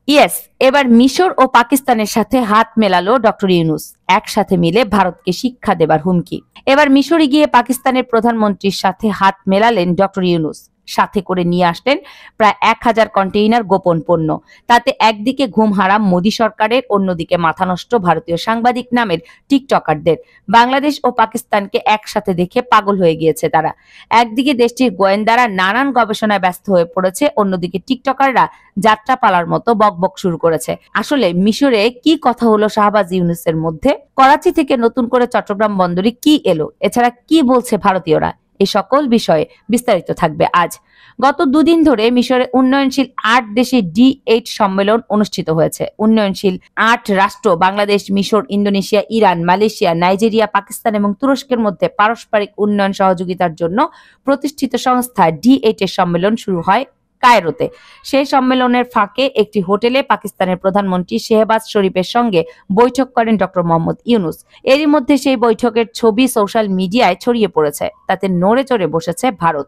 Yes, এবার মিশর ও পাকিস্তানের সাথে হাত মেলালো ডক্টর ইউনূস। একসাথে মিলে ভারতকে শিক্ষা দেবার হুমকি। এবার মিশরে গিয়ে পাকিস্তানের প্রধানমন্ত্রীর সাথে হাত মেলালেন ডক্টর ইউনূস। সাথে করে নিয়ে আসলেন প্রায় ১,০০০ কন্টেইনার গোপন পণ্য। তাতে একদিকে ঘুম হারাম মোদী সরকারের, অন্যদিকে মাথা নষ্ট ভারতীয় সাংবাদিক নামের টিকটকারদের। বাংলাদেশ ও পাকিস্তানকে একসাথে দেখে পাগল হয়ে গিয়েছে তারা। একদিকে দেশটির গোয়েন্দারা নানান গবেষণায় ব্যস্ত হয়ে পড়েছে, অন্যদিকে টিকটকাররা যাত্রাপালার মতো বকবক শুরু করেছে। আসলে মিশরে কি কথা হলো শাহবাজ ইউনূসের মধ্যে? করাচি থেকে নতুন করে চট্টগ্রাম বন্দরে কি এলো? এছাড়া কি বলছে ভারতীয়রা? এই সকল বিষয়ে বিস্তারিত থাকবে আজ। গত দুদিন ধরে মিশরে উন্নয়নশীল ৮ দেশে D8 সম্মেলন অনুষ্ঠিত হয়েছে। উন্নয়নশীল ৮ রাষ্ট্র বাংলাদেশ, মিশর, Indonesia, Iran, Malaysia, Nigeria, Pakistan এবং তুরস্কের মধ্যে পারস্পরিক উন্নয়ন সহযোগিতার জন্য প্রতিষ্ঠিত সংস্থা D8 এর সম্মেলন শুরু হয় কায়রোতে। সেই সম্মেলনের ফাঁকে একটি হোটেলে পাকিস্তানের প্রধানমন্ত্রী শেহবাজ শরীফের সঙ্গে বৈঠক করেন ডক্টর মোহাম্মদ ইউনূস। এরই মধ্যে সেই বৈঠকের ছবি সোশ্যাল মিডিয়ায় ছড়িয়ে পড়েছে। তাতে নড়ে চড়ে বসেছে ভারত।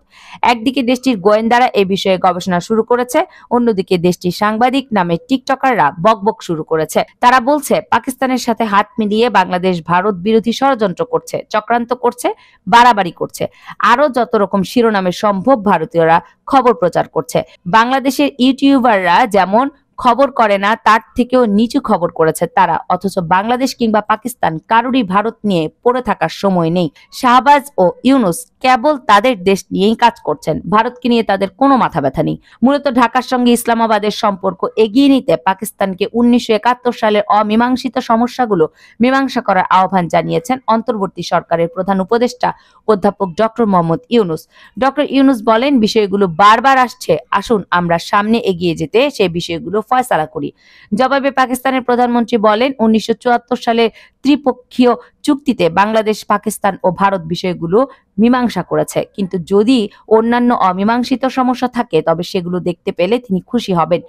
একদিকে দেশটির গোয়েন্দারা এ বিষয়ে গবেষণা শুরু করেছে, অন্যদিকে দেশটির সাংবাদিক নামে টিকটকাররা বকবক শুরু করেছে। তারা বলছে পাকিস্তানের সাথে হাত মিলিয়ে বাংলাদেশ ভারত বিরোধী ষড়যন্ত্র করছে, চক্রান্ত করছে, বাড়াবাড়ি করছে। আরো যত রকম শিরোনামে সম্ভব ভারতীয়রা খবর প্রচার করছে। বাংলাদেশের ইউটিউবাররা যেমন খবর করে না, তার থেকেও নিচু খবর করেছে তারা। অথচ বাংলাদেশ কিংবা পাকিস্তান কারোরই ভারত নিয়ে পড়ে থাকার সময় নেই। শাহবাজ ও ইউনূস কেবল তাদের দেশ নিয়েই কাজ করছেন, ভারতকে নিয়ে তাদের কোনো মাথা ব্যথা নেই। মূলত ঢাকার সঙ্গে ইসলামাবাদের সম্পর্ক এগিয়ে নিতে পাকিস্তানকে ১৯৭১ সালের অমীমাংসিত সমস্যাগুলো মীমাংসা করার আহ্বান জানিয়েছেন অন্তর্বর্তী সরকারের প্রধান উপদেষ্টা অধ্যাপক ডক্টর মোহাম্মদ ইউনূস। ডক্টর ইউনূস বলেন, বিষয়গুলো বারবার আসছে, আসুন আমরা সামনে এগিয়ে যেতে সেই বিষয়গুলো ফয়সালা করি। জবাবে পাকিস্তানের প্রধানমন্ত্রী বলেন, ১৯৭৪ সালে ত্রিপক্ষীয় চুক্তিতে বাংলাদেশ, পাকিস্তান ও ভারত বিষয়গুলো মীমাংসা করেছে, কিন্তু যদি অন্যান্য অমীমাংসিত সমস্যা থাকে তবে সেগুলো দেখতে পেলে তিনি খুশি হবেন।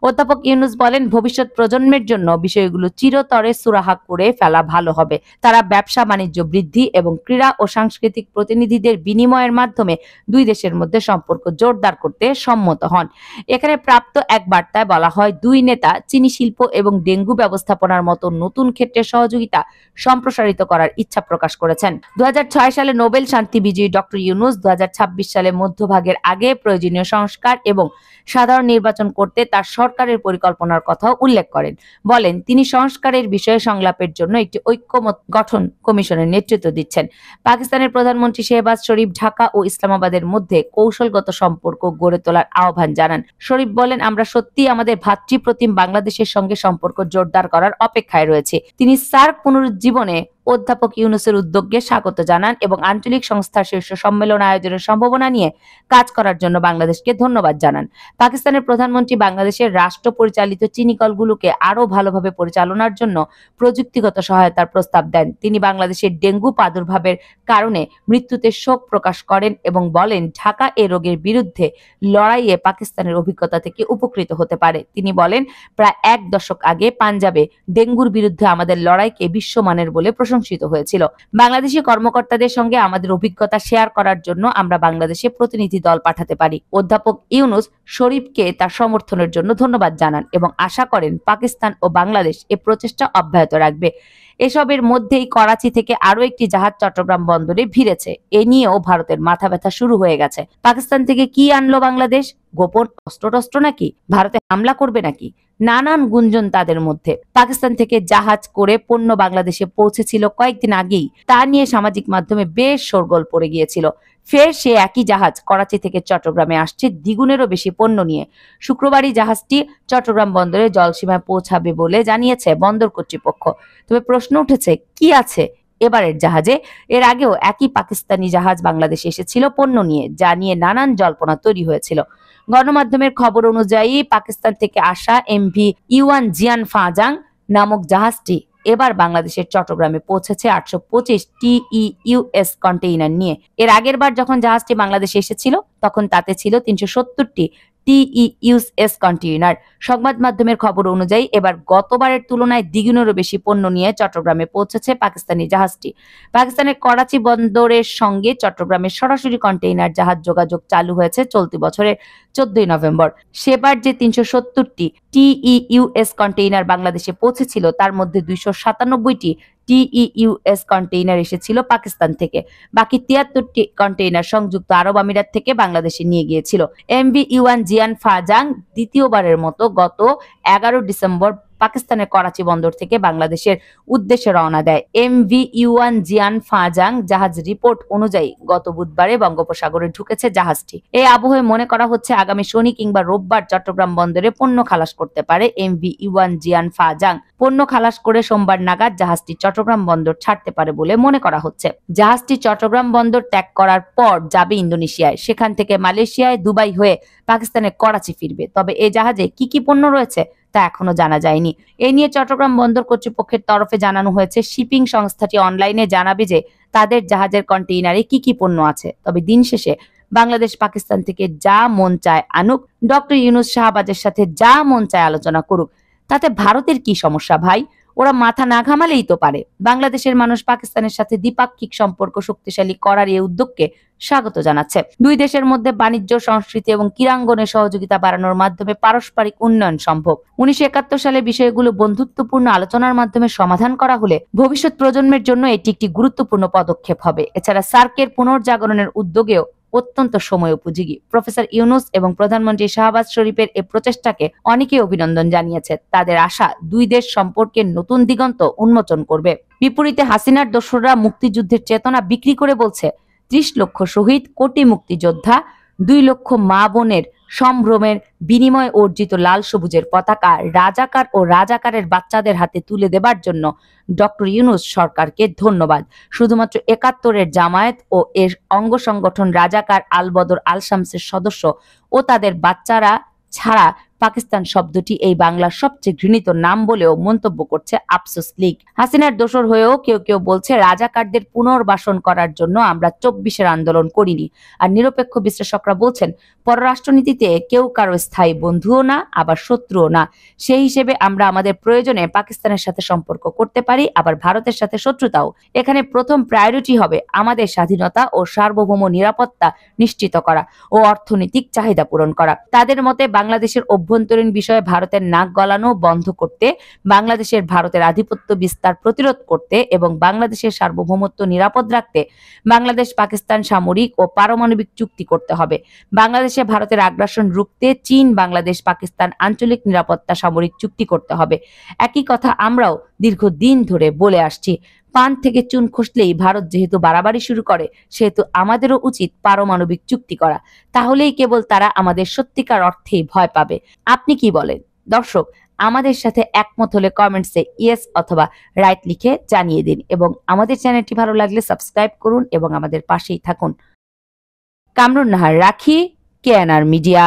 অধ্যাপক ইউনূস বলেন, ভবিষ্যৎ প্রজন্মের জন্য বিষয়গুলো চিরতরে সুরাহা করে ফেলা ভালো হবে। তারা ব্যবসা বাণিজ্য বৃদ্ধি এবং ক্রীড়া ও সাংস্কৃতিক প্রতিনিধিদের বিনিময়ের মাধ্যমে দুই দেশের মধ্যে সম্পর্ক জোরদার করতে সম্মত হন। এখানে প্রাপ্ত এক বার্তায় বলা হয়, দুই নেতা চিনি শিল্প এবং ডেঙ্গু ব্যবস্থাপনার মতো নতুন ক্ষেত্রে সহযোগিতা সম্প্রসারিত করার ইচ্ছা প্রকাশ করেছেন। ২০০৬ সালে নোবেল শান্তি বিজয়ী ডক্টর ইউনূস ২০২৬ সালে মধ্যভাগের আগে প্রয়োজনীয় সংস্কার এবং সাধারণ নির্বাচন করতে তার সরকারের পরিকল্পনার কথাও উল্লেখ করেন। বলেন, তিনি সংস্কারের বিষয়ে সংলাপের জন্য একটি ঐক্যমত গঠন কমিশনের নেতৃত্ব দিচ্ছেন। পাকিস্তানের প্রধানমন্ত্রী শেহবাজ শরীফ ঢাকা ও ইসলামাবাদের মধ্যে কৌশলগত সম্পর্ক গড়ে তোলার আহ্বান জানান। শরীফ বলেন, আমরা সত্যিই আমাদের ভ্রাতৃপ্রতিম বাংলাদেশের সঙ্গে সম্পর্ক জোরদার করার অপেক্ষায় রয়েছে। তিনি সার্ক পুনরুজ্জীবনে অধ্যাপক ইউনূসের উদ্যোগকে স্বাগত জানান এবং আঞ্চলিক সংস্থার শীর্ষ সম্মেলন আয়োজনের সম্ভাবনা নিয়ে কাজ করার জন্য বাংলাদেশকে ধন্যবাদ জানান। পাকিস্তানের প্রধানমন্ত্রী বাংলাদেশের রাষ্ট্র পরিচালিত চিনি কলগুলোকে আরো ভালোভাবে পরিচালনার জন্য প্রযুক্তিগত সহায়তার প্রস্তাব দেন। তিনি বাংলাদেশের ডেঙ্গু প্রাদুর্ভাবের কারণে মৃত্যুতে শোক প্রকাশ করেন এবং বলেন, ঢাকা এ রোগের বিরুদ্ধে লড়াইয়ে পাকিস্তানের অভিজ্ঞতা থেকে উপকৃত হতে পারে। তিনি বলেন, প্রায় এক দশক আগে পাঞ্জাবে ডেঙ্গুর বিরুদ্ধে আমাদের লড়াইকে বিশ্বমানের বলে প্রশংসিত হয়েছিল। বাংলাদেশি কর্মকর্তাদের সঙ্গে আমাদের অভিজ্ঞতা শেয়ার করার জন্য আমরা বাংলাদেশে প্রতিনিধি দল পাঠাতে পারি। অধ্যাপক ইউনূস শরীফকে তার সমর্থনের জন্য ধন্যবাদ জানান এবং আশা করেন পাকিস্তান ও বাংলাদেশ এ প্রচেষ্টা অব্যাহত রাখবে। এসবের মধ্যেই করাচি থেকে আরো একটি জাহাজ চট্টগ্রাম বন্দরে ভিড়েছে। এ নিয়েও ভারতের মাথা ব্যথা শুরু হয়ে গেছে। পাকিস্তান থেকে কি আনলো বাংলাদেশ? গোপন অস্ত্র নাকি? ভারতে হামলা করবে নাকি? নানান গুঞ্জন তাদের মধ্যে। পাকিস্তান থেকে জাহাজ করে পণ্য বাংলাদেশে পৌঁছেছিল কয়েকদিন আগেই। তা নিয়ে সামাজিক মাধ্যমে বেশ শোরগোল পড়ে গিয়েছিল। ফের সে একই জাহাজ করাচি থেকে চট্টগ্রামে আসছে দ্বিগুণেরও বেশি পণ্য নিয়ে। শুক্রবারই জাহাজটি চট্টগ্রাম বন্দরে জলসীমায় পৌঁছাবে বলে জানিয়েছে বন্দর কর্তৃপক্ষ। তবে প্রশ্ন উঠেছে, কি আছে এবারের জাহাজে? এর আগেও একই পাকিস্তানি জাহাজ বাংলাদেশে এসেছিল পণ্য নিয়ে, যা নিয়ে নানান জল্পনা তৈরি হয়েছিল। গণমাধ্যমের খবর অনুযায়ী পাকিস্তান থেকে আসা MV ইউয়ান জিয়ান ফাজাং নামক জাহাজটি এবার বাংলাদেশের চট্টগ্রামে পৌঁছেছে ৮২৫ TEUS কন্টেইনার নিয়ে। এর আগের বার যখন জাহাজটি বাংলাদেশে এসেছিল তখন তাতে ছিল ৩৭০টি TEUS কন্টেইনার। সংবাদ মাধ্যমের খবর অনুযায়ী এবার গতবারের তুলনায় দ্বিগুণেরও বেশি পণ্য নিয়ে চট্টগ্রামে পৌঁছেছে পাকিস্তানি জাহাজটি। পাকিস্তানের করাচি বন্দরের সঙ্গে চট্টগ্রামের সরাসরি কন্টেইনার জাহাজ যোগাযোগ চালু হয়েছে চলতি বছরের 14 নভেম্বর। সেবার যে 370টি TEUS কন্টেইনার বাংলাদেশে পৌঁছেছিল তার মধ্যে 297টি TEUS কন্টেইনার এসেছিল পাকিস্তান থেকে। বাকি 73টি কন্টেইনার সংযুক্ত আরব আমিরাত থেকে বাংলাদেশে নিয়ে গিয়েছিল। MV ইউয়ান জিয়ান ফাজাং দ্বিতীয়বারের মতো গত 11 ডিসেম্বর পাকিস্তানের করাচি বন্দর থেকে বাংলাদেশের উদ্দেশ্যে রওনা দেয়। MV ইউয়ান জিয়ান ফাজাং জাহাজ রিপোর্ট অনুযায়ী গত বুধবারে বঙ্গোপসাগরে ঢুকেছে জাহাজটি। এই আবহে মনে করা হচ্ছে আগামী শনি কিংবা রোববার চট্টগ্রাম বন্দরে পণ্য খালাস করতে পারে MV ইউয়ান জিয়ান ফাজাং। পণ্য খালাস করে সোমবার নাগাদ জাহাজটি চট্টগ্রাম বন্দর ছাড়তে পারে বলে মনে করা হচ্ছে। জাহাজটি চট্টগ্রাম বন্দর ত্যাগ করার পর যাবে ইন্দোনেশিয়ায়, সেখান থেকে মালয়েশিয়ায়, দুবাই হয়ে পাকিস্তানের করাচি ফিরবে। তবে এই জাহাজে কি কি পণ্য রয়েছে তা এখনো জানা যায়নি। এ নিয়ে চট্টগ্রাম বন্দর কর্তৃপক্ষের তরফে জানানো হয়েছে, শিপিং সংস্থাটি অনলাইনে জানাবে যে তাদের জাহাজের কন্টেইনারে কি কি পণ্য আছে। তবে দিন শেষে বাংলাদেশ পাকিস্তান থেকে যা মন চায় আনুক, ডক্টর ইউনূস শাহবাজের সাথে যা মন চায় আলোচনা করুক, তাতে ভারতের কি সমস্যা ভাই? ওরা মাথা না ঘামালেই তো পারে। বাংলাদেশের মানুষ পাকিস্তানের সাথে দ্বিপাক্ষিক সম্পর্ক শক্তিশালী করার এই উদ্যোগকে স্বাগত জানাচ্ছে। দুই দেশের মধ্যে বাণিজ্য, সংস্কৃতি এবং ক্রীড়াঙ্গনে সহযোগিতা বাড়ানোর মাধ্যমে পারস্পরিক উন্নয়ন সম্ভব। 1971 সালে বিষয়গুলো বন্ধুত্বপূর্ণ আলোচনার মাধ্যমে সমাধান করা হলে ভবিষ্যৎ প্রজন্মের জন্য এটি একটি গুরুত্বপূর্ণ পদক্ষেপ হবে। এছাড়া সার্কের পুনর্জাগরণের উদ্যোগেও অত্যন্ত সময় উপযোগী। প্রফেসর ইউনূস এবং প্রধানমন্ত্রী শাহবাজ শরীফের এই প্রচেষ্টাকে অনেকে অভিনন্দন জানিয়েছে। তাদের আশা দুই দেশ সম্পর্কের নতুন দিগন্ত উন্মোচন করবে। বিপরীতে হাসিনার দোসররা মুক্তিযুদ্ধের চেতনা বিক্রি করে বলছে 30 লক্ষ শহীদ, কোটি মুক্তিযোদ্ধা, 2 লক্ষ মা বোনের সম্ভ্রমের বিনিময়ে অর্জিত লাল সবুজের পতাকা রাজাকার ও রাজাকারের বাচ্চাদের হাতে তুলে দেবার জন্য ডক্টর ইউনূস সরকারকে ধন্যবাদ। শুধুমাত্র 71-এর জামায়াত ও এর অঙ্গ সংগঠন রাজাকার, আল বদর, আল শামসের সদস্য ও তাদের বাচ্চারা ছাড়া পাকিস্তান শব্দটি এই বাংলার সবচেয়ে ঘৃণিত নাম বলেও মন্তব্য করছে আফসোস লীগ। হাসিনার দোসর হয়েও কেউ কেউ বলছে রাজাকারদের পুনর্বাসন করার জন্য আমরা 24-এর আন্দোলন করিনি। আর নিরপেক্ষ বিশ্লেষকরা বলছেন পররাষ্ট্রনীতিতে কেউ কারো স্থায়ী বন্ধুও না, আবার শত্রুও না। সেই হিসেবে আমরা আমাদের প্রয়োজনে পাকিস্তানের সাথে সম্পর্ক করতে পারি, আবার ভারতের সাথে শত্রুতাও। এখানে প্রথম প্রায়োরিটি হবে আমাদের স্বাধীনতা ও সার্বভৌম নিরাপত্তা নিশ্চিত করা ও অর্থনৈতিক চাহিদা পূরণ করা। তাদের মতে বাংলাদেশের অভ্যন্তরীণ বিষয়ে ভারতের নাক গলানো বন্ধ করতে, বাংলাদেশের ভারতের আধিপত্য বিস্তার প্রতিরোধ করতে এবং বাংলাদেশের সার্বভৌমত্ব নিরাপদ রাখতে বাংলাদেশ পাকিস্তান সামরিক ও পারমাণবিক চুক্তি করতে হবে। বাংলাদেশে ভারতের আগ্রাসন রুখতে চীন, বাংলাদেশ, পাকিস্তান আঞ্চলিক নিরাপত্তা সামরিক চুক্তি করতে হবে। একই কথা আমরাও দীর্ঘদিন ধরে বলে আসছি। পান থেকে চুন খসলেই ভারত যেহেতু বাড়াবাড়ি শুরু করে, সেহেতু আমাদেরও উচিত পারমাণবিক চুক্তি করা। তাহলেই কেবল তারা আমাদের সত্যিকার অর্থেই ভয় পাবে। আপনি কি বলেন দর্শক? আমাদের সাথে একমত হলে কমেন্টসে ইয়েস অথবা রাইট লিখে জানিয়ে দিন এবং আমাদের চ্যানেলটি ভালো লাগলে সাবস্ক্রাইব করুন এবং আমাদের পাশেই থাকুন। কামরুন নাহার রাখি, KNR মিডিয়া।